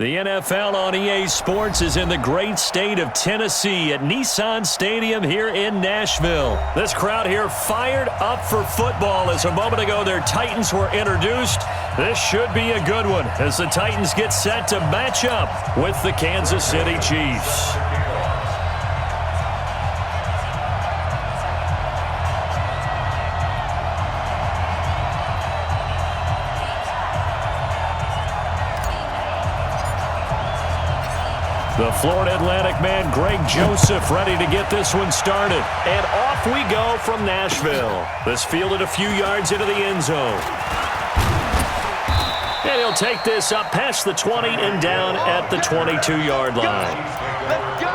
The NFL on EA Sports is in the great state of Tennessee at Nissan Stadium here in Nashville. This crowd here fired up for football as a moment ago their Titans were introduced. This should be a good one as the Titans get set to match up with the Kansas City Chiefs. The Florida Atlantic man, Greg Joseph, ready to get this one started. And off we go from Nashville. This fielded a few yards into the end zone. And he'll take this up past the 20 and down at the 22-yard line. Let's go.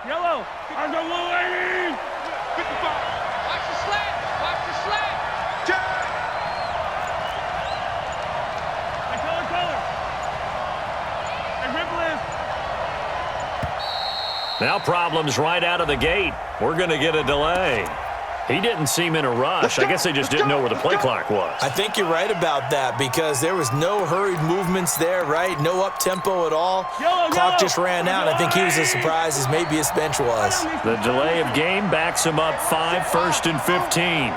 Yellow, on the blue ladies! 55. Watch the slant. Watch the slant. Turn. And color. And ripple is. Now problems right out of the gate. We're going to get a delay. He didn't seem in a rush. I guess they just didn't know where the play clock was. I think you're right about that because there was no hurried movements there, right? No up-tempo at all. Clock just ran out. I think he was as surprised as maybe his bench was. The delay of game backs him up 5, 1st and 15.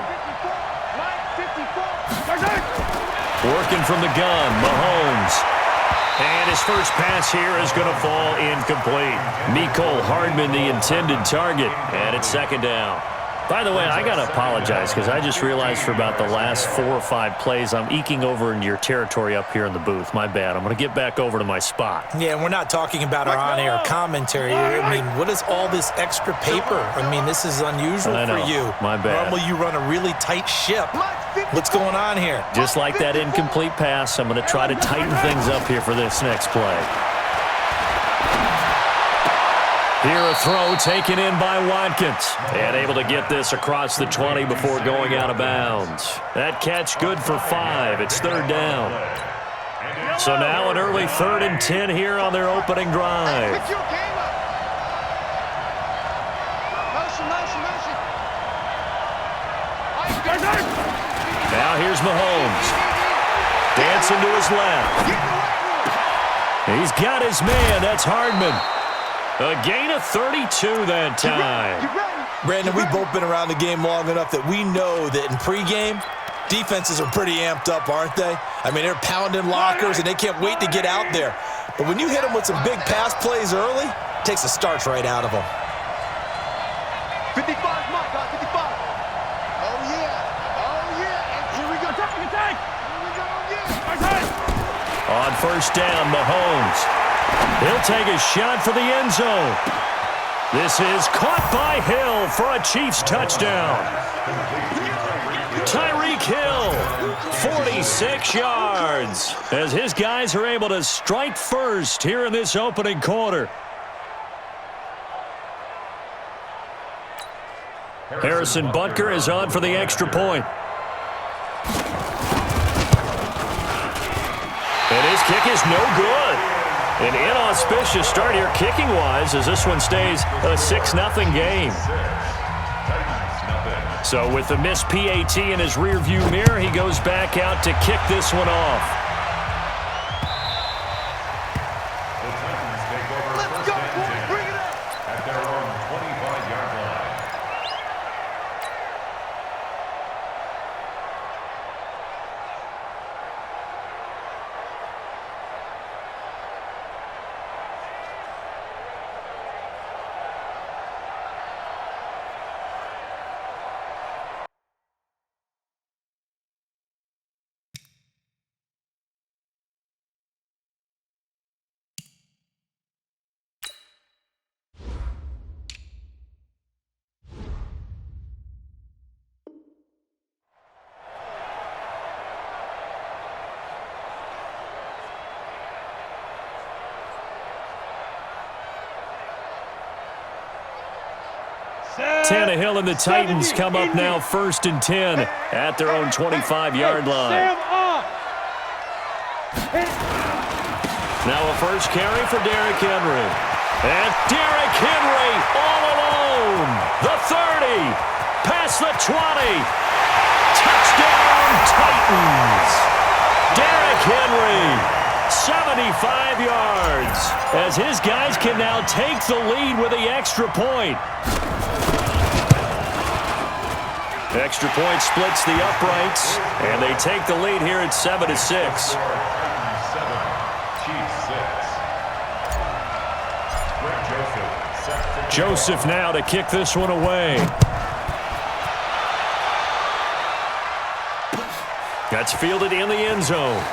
Working from the gun, Mahomes. And his first pass here is going to fall incomplete. Mecole Hardman, the intended target, and it's second down. By the way, I got to apologize because I just realized for about the last 4 or 5 plays, I'm eking over into your territory up here in the booth. My bad. I'm going to get back over to my spot. Yeah, and we're not talking about our on-air commentary here. I mean, what is all this extra paper? I mean, this is unusual for you. My bad. Normally you run a really tight ship. What's going on here? Just like that incomplete pass, I'm going to try to tighten things up here for this next play. Here a throw taken in by Watkins. And able to get this across the 20 before going out of bounds. That catch good for 5. It's third down. So now an early 3rd and 10 here on their opening drive. Now here's Mahomes. Dancing to his left. He's got his man. That's Hardman. A gain of 32 that time. Brandon, we've both been around the game long enough that we know that in pregame, defenses are pretty amped up, aren't they? I mean, they're pounding lockers, and they can't wait to get out there. But when you hit them with some big pass plays early, it takes the starch right out of them. 55, mark, 55. Oh, yeah. Oh, yeah. And here we go. Attack! Here we go. Yeah. On first down, Mahomes. He'll take a shot for the end zone. This is caught by Hill for a Chiefs touchdown. Tyreek Hill, 46 yards, as his guys are able to strike first here in this opening quarter. Harrison Butker is on for the extra point. And his kick is no good. An inauspicious start here kicking-wise as this one stays a 6-0 game. So with the missed PAT in his rearview mirror, he goes back out to kick this one off. Let's go, boys. Bring it up. At their own 25-yard line. Tannehill and the Titans come up now 1st and 10 at their own 25-yard line. Now a first carry for Derrick Henry. And Derrick Henry all alone. The 30. Past the 20. Touchdown Titans. Derrick Henry. 75 yards. As his guys can now take the lead with the extra point. Extra point splits the uprights, and they take the lead here at 7-6. Joseph now to kick this one away. That's fielded in the end zone.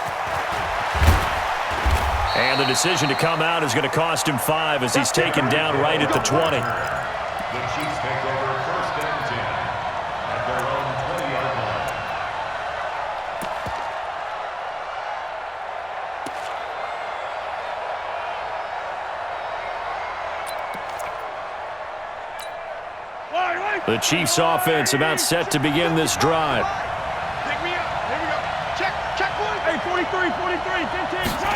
And the decision to come out is going to cost him 5 as he's taken down right at the 20. The Chiefs take over 1st and 10 at their own 20-yard line. The Chiefs offense about set to begin this drive. Pick me up. Here we go. Check one. Hey, 43, 15.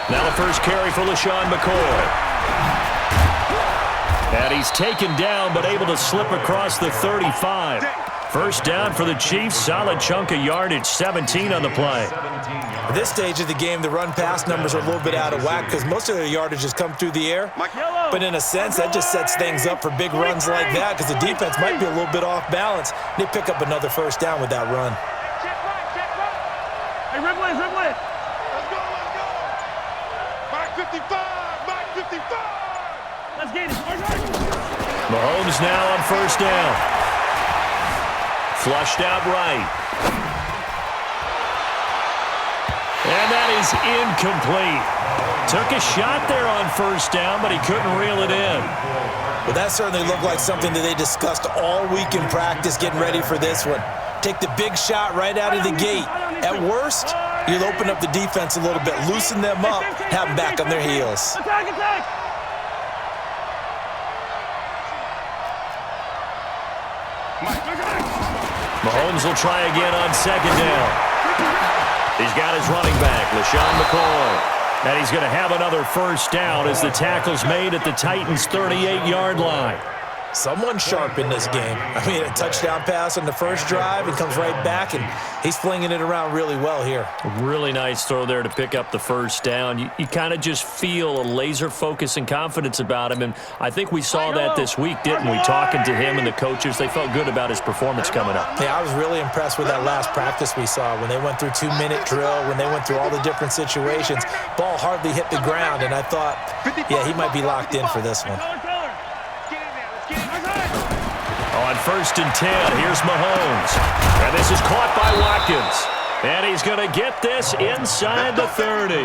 Now the first carry for LaShawn McCoy. And he's taken down but able to slip across the 35. First down for the Chiefs. Solid chunk of yardage, 17 on the play. At this stage of the game, the run-pass numbers are a little bit out of whack because most of their yardage has come through the air. But in a sense, that just sets things up for big runs like that because the defense might be a little bit off balance. They pick up another first down with that run. Check right. Hey, Ripley. Let's go. Mark 55. Let's get it. Mahomes now on first down. Flushed out right. And that is incomplete. Took a shot there on first down, but he couldn't reel it in. Well, that certainly looked like something that they discussed all week in practice getting ready for this one. Take the big shot right out of the gate. At worst, you'll open up the defense a little bit, loosen them up, have them back on their heels. Attack. Mahomes will try again on second down. He's got his running back, LaShawn McCoy. And he's going to have another first down as the tackle's made at the Titans' 38-yard line. Someone sharp in this game. I mean, a touchdown pass on the first drive and comes right back, and he's flinging it around really well here. Really nice throw there to pick up the first down. You kind of just feel a laser focus and confidence about him, and I think we saw that this week, didn't we? Talking to him and the coaches, they felt good about his performance coming up. Yeah, I was really impressed with that last practice we saw when they went through 2-minute drill, when they went through all the different situations. Ball hardly hit the ground, and I thought, yeah, he might be locked in for this one. On first and 10, here's Mahomes. And this is caught by Watkins. And he's going to get this inside the 30.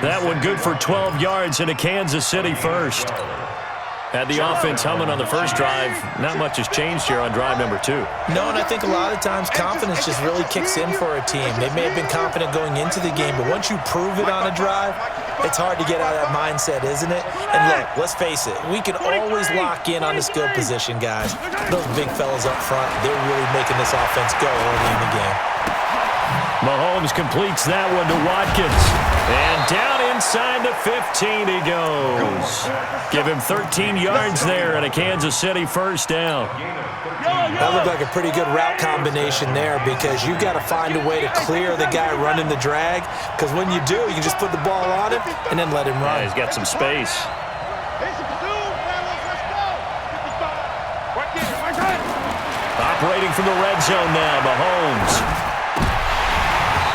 That one good for 12 yards in a Kansas City first. Had the offense humming on the first drive. Not much has changed here on drive number 2. No, and I think a lot of times confidence just really kicks in for a team. They may have been confident going into the game, but once you prove it on a drive, it's hard to get out of that mindset, isn't it? And look, let's face it, we can always lock in on the skill position, guys. Those big fellas up front, they're really making this offense go early in the game. Mahomes completes that one to Watkins. And down inside the 15 he goes. Give him 13 yards there and a Kansas City first down. That looked like a pretty good route combination there because you got to find a way to clear the guy running the drag, because when you do, you can just put the ball on him and then let him run. Yeah, he's got some space. Operating from the red zone now, Mahomes.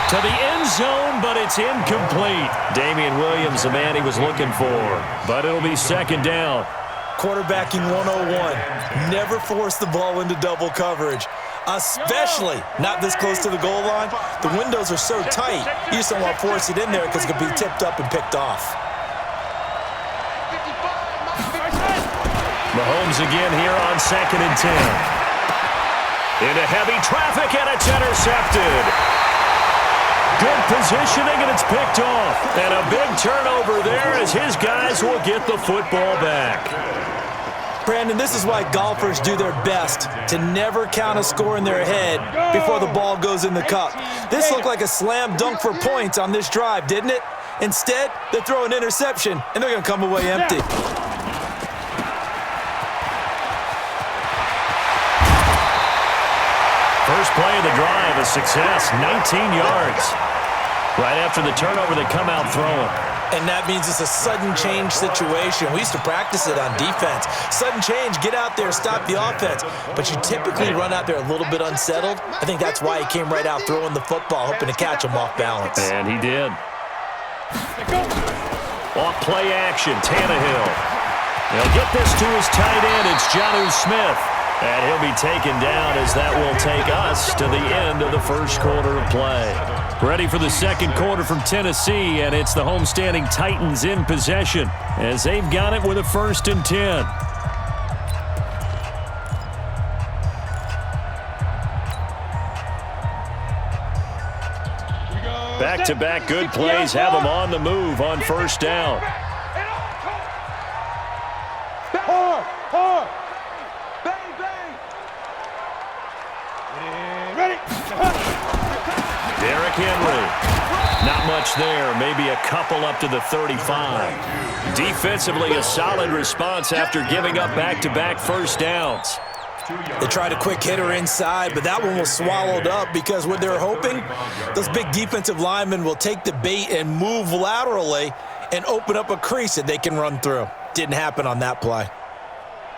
To the end zone, but it's incomplete. Damian Williams, the man he was looking for. But it'll be second down. Quarterbacking 101. Never force the ball into double coverage, especially not this close to the goal line. The windows are so tight, you just don't want to force it in there because it could be tipped up and picked off. Mahomes again here on 2nd and 10. Into heavy traffic, and it's intercepted. Good positioning, and it's picked off. And a big turnover there as his guys will get the football back. Brandon, this is why golfers do their best to never count a score in their head before the ball goes in the cup. This looked like a slam dunk for points on this drive, didn't it? Instead, they throw an interception, and they're going to come away empty. First play of the drive, a success, 19 yards. Right after the turnover, they come out throwing. And that means it's a sudden change situation. We used to practice it on defense. Sudden change, get out there, stop the offense. But you typically run out there a little bit unsettled. I think that's why he came right out throwing the football, hoping to catch him off balance. And he did. Off play action, Tannehill. He'll get this to his tight end. It's Jonnu Smith. And he'll be taken down as that will take us to the end of the first quarter of play. Ready for the second quarter from Tennessee, and it's the homestanding Titans in possession as they've got it with a 1st and 10. Back-to-back good plays have them on the move on first down. Derrick Henry. Not much there. Maybe a couple up to the 35. Defensively, a solid response after giving up back-to-back first downs. They tried a quick hitter inside, but that one was swallowed up because what they're hoping, those big defensive linemen will take the bait and move laterally and open up a crease that they can run through. Didn't happen on that play.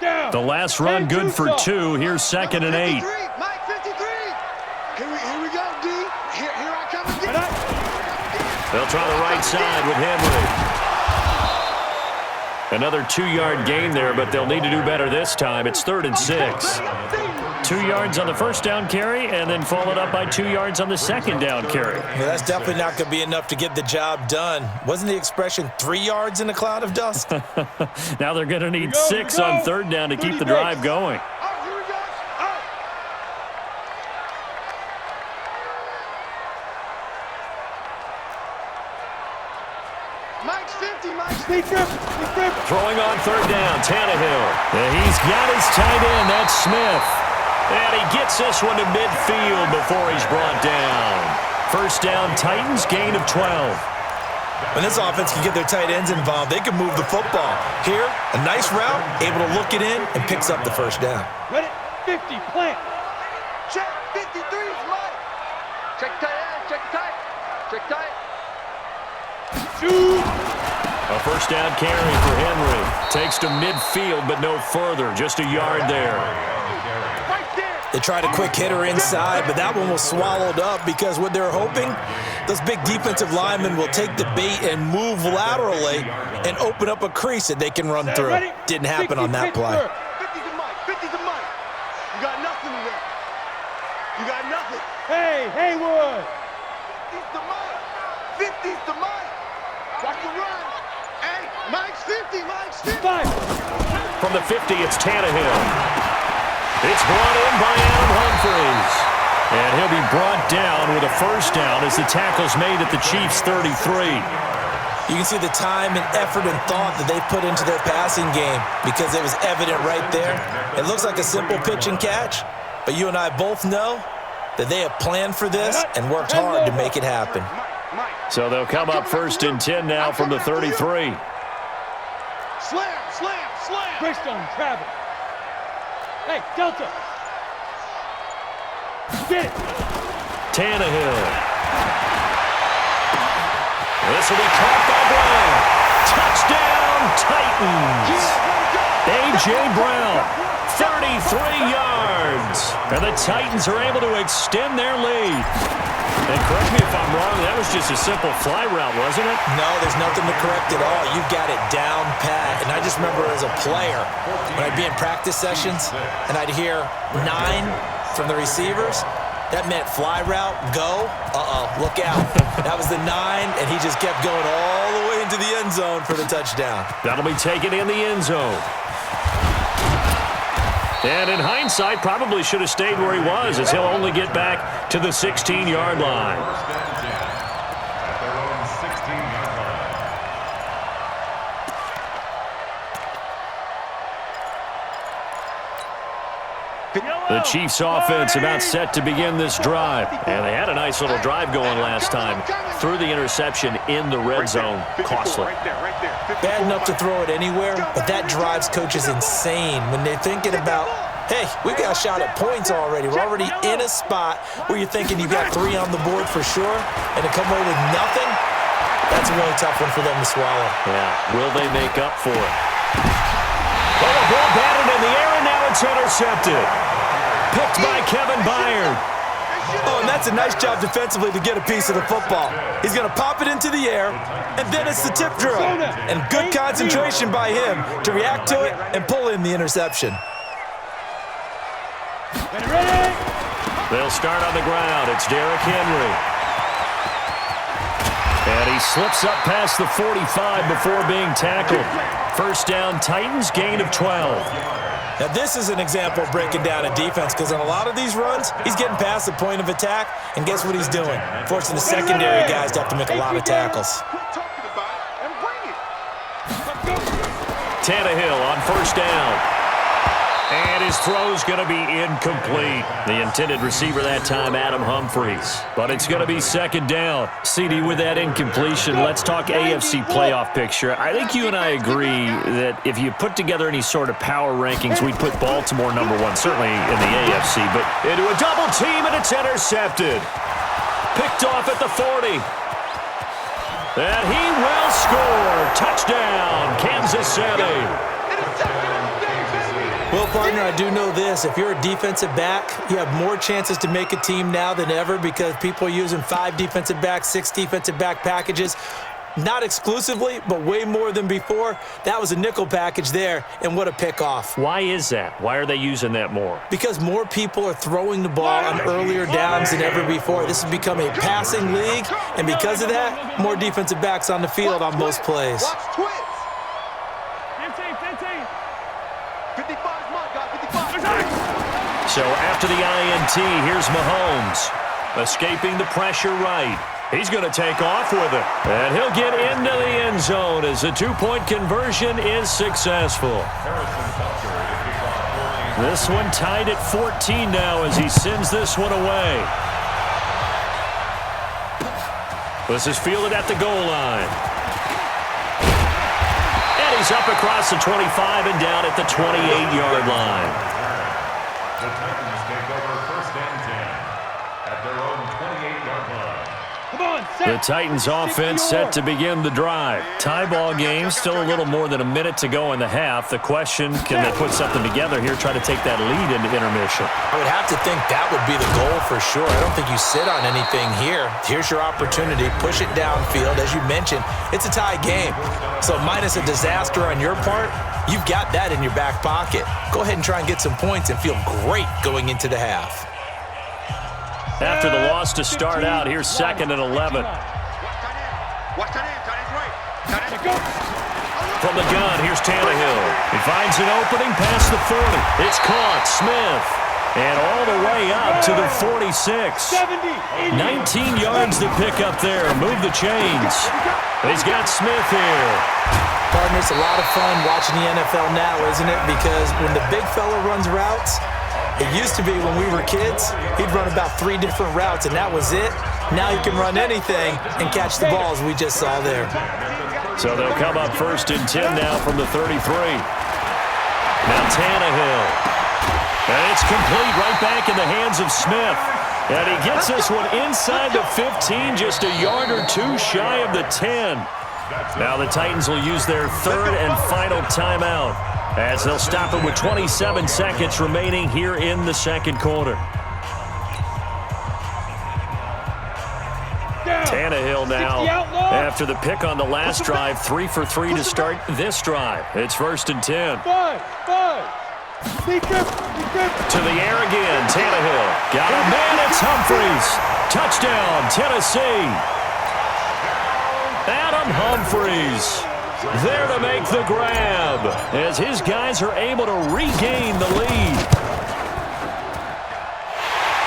The last run good for 2. Here's 2nd and 8. Mike 53. Here we go, D. Here I come again. They'll try the right side with Henry. Another 2-yard gain there, but they'll need to do better this time. It's 3rd and 6. 2 yards on the first down carry, and then followed up by 2 yards on the second down carry. Well, that's definitely not going to be enough to get the job done. Wasn't the expression 3 yards in a cloud of dust? Now they're going to need 6 on 3rd down to keep the drive going. Mike's 50, Mike's 50. Throwing on 3rd down, Tannehill. And he's got his tight end, that's Smith. And he gets this one to midfield before he's brought down. First down, Titans, gain of 12. When this offense can get their tight ends involved, they can move the football. Here, a nice route, able to look it in, and picks up the first down. Ready? 50, plant. Check 53, Mike. Check tight end, check tight. Check tight. Shoot. A first down carry for Henry. Takes to midfield, but no further. Just a yard there. Right there. They tried a quick hitter inside, but that one was swallowed up because what they're hoping, those big defensive linemen will take the bait and move laterally and open up a crease that they can run through. Didn't happen on that play. 50's a Mike, 50's a Mike. You got nothing there. You got nothing. Hey, Haywood. 50's the Mike. 50's the Mike. Watch the run. Hey, Mike's 50, Mike's 50. From the 50, it's Tannehill. It's brought in by Adam Humphries. And he'll be brought down with a first down as the tackle's made at the Chiefs' 33. You can see the time and effort and thought that they put into their passing game because it was evident right there. It looks like a simple pitch and catch, but you and I both know that they have planned for this and worked hard to make it happen. Mike, So they'll come up 1st and 10 now from the 33. Slam, slam, slam. Greystone, travel. Hey, Delta. Get it. Tannehill. This will be caught by Brown. Touchdown, Titans. A.J. Brown, 33 yards. And the Titans are able to extend their lead. And correct me if I'm wrong, that was just a simple fly route, wasn't it? No, there's nothing to correct at all. You've got it down pat. And I just remember as a player, when I'd be in practice sessions and I'd hear 9 from the receivers, that meant fly route, go, look out. That was the 9, and he just kept going all the way into the end zone for the touchdown. That'll be taken in the end zone. And in hindsight, probably should have stayed where he was, as he'll only get back to the 16-yard line. At their own 16-yard line. The Chiefs offense about set to begin this drive. And they had a nice little drive going last time. Threw the interception in the red zone. Costly. Bad enough to throw it anywhere, but that drives coaches insane when they're thinking about, hey, we've got a shot at points already. We're already in a spot where you're thinking you got 3 on the board for sure, and to come away with nothing, that's a really tough one for them to swallow. Yeah, will they make up for it? Oh, the ball batted in the air, and now it's intercepted. Picked by Kevin Byard. Oh, and that's a nice job defensively to get a piece of the football. He's going to pop it into the air, and then it's the tip drill. And good concentration by him to react to it and pull in the interception. Ready? They'll start on the ground. It's Derrick Henry. And he slips up past the 45 before being tackled. First down, Titans, gain of 12. Now, this is an example of breaking down a defense because on a lot of these runs, he's getting past the point of attack, and guess what he's doing? Forcing the secondary guys to have to make a lot of tackles. Quit talking about it and bring it. Tannehill on first down. And his throw's going to be incomplete. The intended receiver that time, Adam Humphries. But it's going to be second down. CD, with that incompletion, let's talk AFC playoff picture. I think you and I agree that if you put together any sort of power rankings, we'd put Baltimore #1, certainly in the AFC. But into a double team, and it's intercepted. Picked off at the 40. And he will score. Touchdown, Kansas City. Well, partner, I do know this. If you're a defensive back, you have more chances to make a team now than ever because people are using 5 defensive backs, 6 defensive back packages. Not exclusively, but way more than before. That was a nickel package there, and what a pickoff. Why is that? Why are they using that more? Because more people are throwing the ball on earlier downs than ever before. This has become a passing league, and because of that, more defensive backs on the field on most plays. Watch twins. 15. 55's my guy, 55. So after the INT, here's Mahomes. Escaping the pressure right. He's going to take off with it. And he'll get into the end zone as the 2-point conversion is successful. This one tied at 14 now as he sends this one away. This is fielded at the goal line. And he's up across the 25 and down at the 28-yard line. The Titans take over first and 10 at their own 28-yard line. Come on, The Titans offense set to begin the drive. Tie ball game, still a little more than a minute to go in the half. The question, can they put something together here, try to take that lead into intermission? I would have to think that would be the goal for sure. I don't think you sit on anything here. Here's your opportunity. Push it downfield. As you mentioned, it's a tie game. So minus a disaster on your part, you've got that in your back pocket. Go ahead and try and get some points and feel great going into the half. After the loss to start out, here's second and 11. Watch that end. Tight end's right. From the gun, here's Tannehill. He finds an opening past the 40. It's caught. Smith. And all the way up to the 46. 19 yards to pick up there. Move the chains. He's got Smith here. Partner, it's a lot of fun watching the NFL now, isn't it? Because when the big fella runs routes, it used to be when we were kids, he'd run about 3 different routes, and that was it. Now he can run anything and catch the ball, as we just saw there. So they'll come up 1st and 10 now from the 33. Now Tannehill. And it's complete right back in the hands of Smith. And he gets this one inside the 15, just a yard or two shy of the 10. Now the Titans will use their 3rd and final timeout as they'll stop it with 27 seconds remaining here in the 2nd quarter. Tannehill now, after the pick on the last drive, 3 for 3 to start this drive. It's 1st and 10. To the air again, Tannehill. Got a man, it's Humphries. Touchdown, Tennessee. Adam Humphries there to make the grab as his guys are able to regain the lead.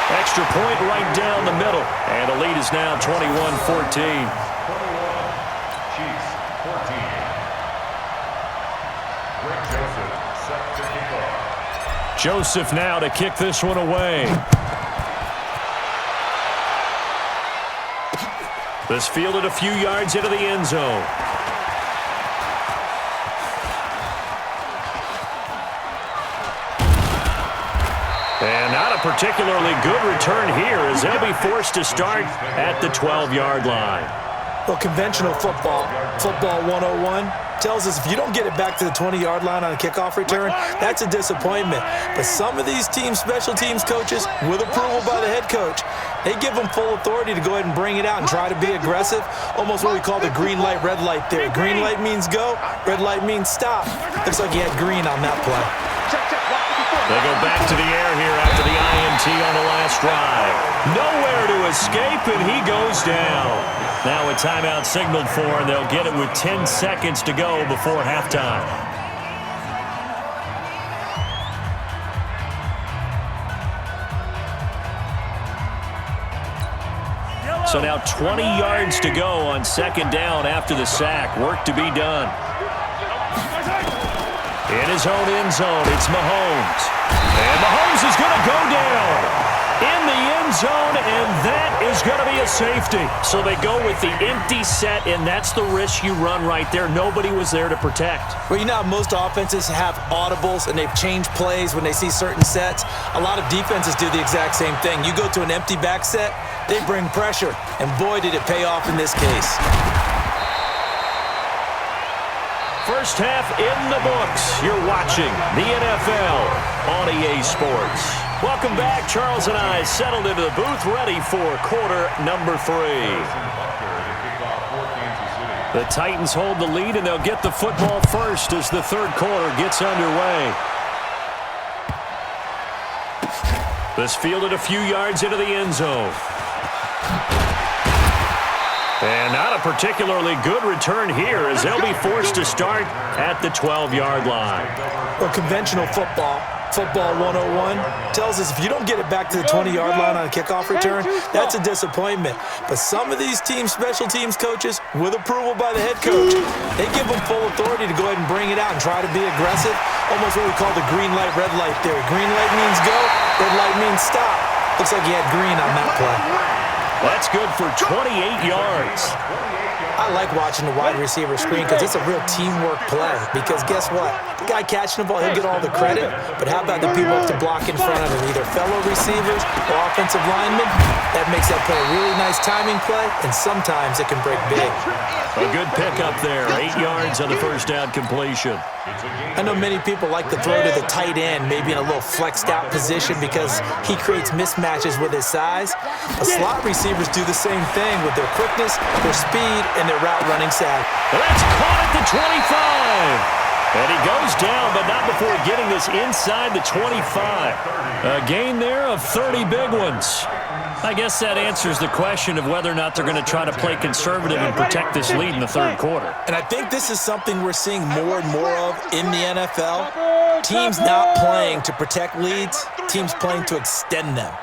Extra point right down the middle, and the lead is now 21-14. Chiefs 14. Greg Joseph set to kick off. Joseph now to kick this one away. This fielded a few yards into the end zone. And not a particularly good return here as they'll be forced to start at the 12-yard line. Well, conventional football 101, tells us if you don't get it back to the 20-yard line on a kickoff return, that's a disappointment. But some of these teams, special teams coaches, with approval by the head coach, they give them full authority to go ahead and bring it out and try to be aggressive, almost what we call the green light, red light theory. Green light means go, red light means stop. Looks like he had green on that play. They go back to the air here after the INT on the last drive. Nowhere to escape, and he goes down. Now a timeout signaled for, and they'll get it with 10 seconds to go before halftime. So now 20 yards to go on 2nd down after the sack. Work to be done. In his own end zone, it's Mahomes. And Mahomes is going to go down in the end zone, and that is going to be a safety. So they go with the empty set, and that's the risk you run right there. Nobody was there to protect. Well, you know how most offenses have audibles, and they've changed plays when they see certain sets. A lot of defenses do the exact same thing. You go to an empty back set, they bring pressure, and boy, did it pay off in this case. First half in the books. You're watching the NFL on EA Sports. Welcome back. Charles and I settled into the booth, ready for quarter number 3. The Titans hold the lead, and they'll get the football first as the 3rd quarter gets underway. This fielded a few yards into the end zone. And not a particularly good return here as they'll be forced to start at the 12-yard line. Well, conventional football 101, tells us if you don't get it back to the 20-yard line on a kickoff return, that's a disappointment. But some of these teams, special teams coaches, with approval by the head coach, they give them full authority to go ahead and bring it out and try to be aggressive, almost what we call the green light, red light theory. Green light means go, red light means stop. Looks like he had green on that play. That's good for 28 yards. I like watching the wide receiver screen because it's a real teamwork play. Because guess what? The guy catching the ball, he'll get all the credit. But how about the people up to block in front of him, either fellow receivers or offensive linemen? That makes that play a really nice timing play, and sometimes it can break big. A good pickup there. 8 yards on the first down completion. I know many people like to throw to the tight end, maybe in a little flexed out position because he creates mismatches with his size. But slot receivers do the same thing with their quickness, their speed, and their route running savvy. That's caught at the 25. And he goes down, but not before getting this inside the 25. A gain there of 30 big ones. I guess that answers the question of whether or not they're going to try to play conservative and protect this lead in the 3rd quarter. And I think this is something we're seeing more and more of in the NFL. Teams not playing to protect leads, teams playing to extend them.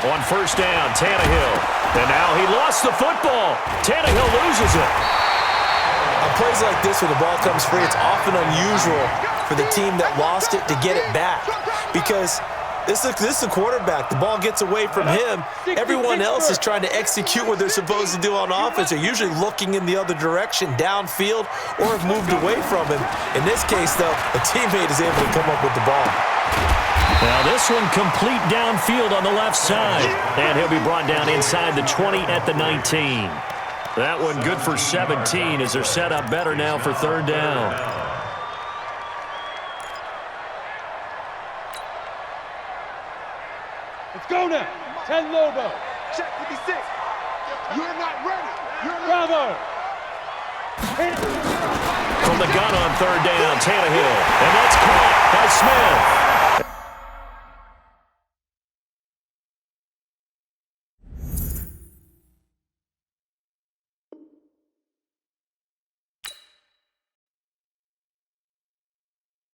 On first down, Tannehill. And now he lost the football. Tannehill loses it. On plays like this where the ball comes free, it's often unusual for the team that lost it to get it back. Because This is the quarterback. The ball gets away from him. Everyone else is trying to execute what they're supposed to do on offense. They're usually looking in the other direction, downfield, or have moved away from him. In this case, though, a teammate is able to come up with the ball. Now this one complete downfield on the left side. And he'll be brought down inside the 20 at the 19. That one good for 17 as they're set up better now for third down. Let's go now. 10 Lobo. Check 56. You're not ready. Bravo. Hit it. From the gun on third down, Tannehill. And that's caught by Smith.